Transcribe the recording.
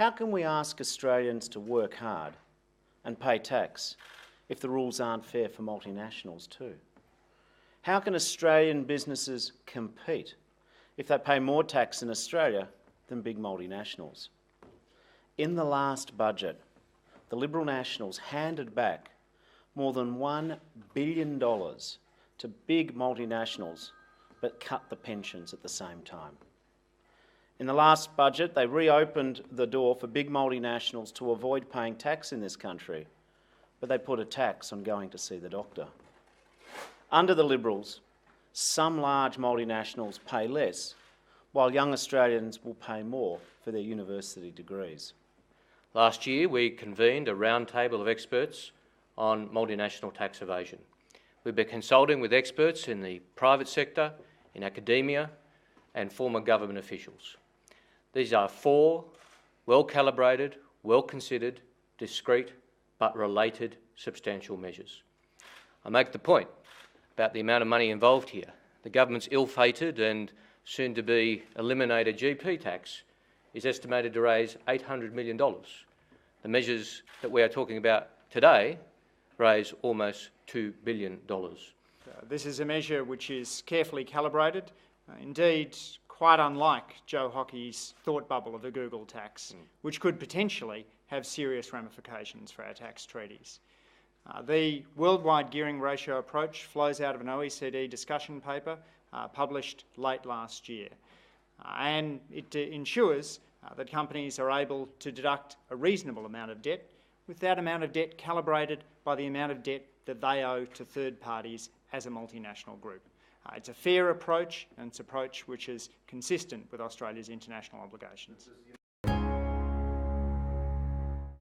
How can we ask Australians to work hard and pay tax if the rules aren't fair for multinationals too? How can Australian businesses compete if they pay more tax in Australia than big multinationals? In the last budget, the Liberal Nationals handed back more than $1 billion to big multinationals, but cut the pensions at the same time. In the last budget, they reopened the door for big multinationals to avoid paying tax in this country, but they put a tax on going to see the doctor. Under the Liberals, some large multinationals pay less, while young Australians will pay more for their university degrees. Last year, we convened a roundtable of experts on multinational tax evasion. We've been consulting with experts in the private sector, in academia, and former government officials. These are 4 well-calibrated, well-considered, discrete, but related substantial measures. I make the point about the amount of money involved here. The government's ill-fated and soon-to-be eliminated GP tax is estimated to raise $800 million. The measures that we are talking about today raise almost $2 billion. This is a measure which is carefully calibrated, indeed quite unlike Joe Hockey's thought bubble of a Google tax, which could potentially have serious ramifications for our tax treaties. The worldwide gearing ratio approach flows out of an OECD discussion paper published late last year, and it ensures that companies are able to deduct a reasonable amount of debt, with that amount of debt calibrated by the amount of debt that they owe to third parties as a multinational group. It's a fair approach, and it's an approach which is consistent with Australia's international obligations.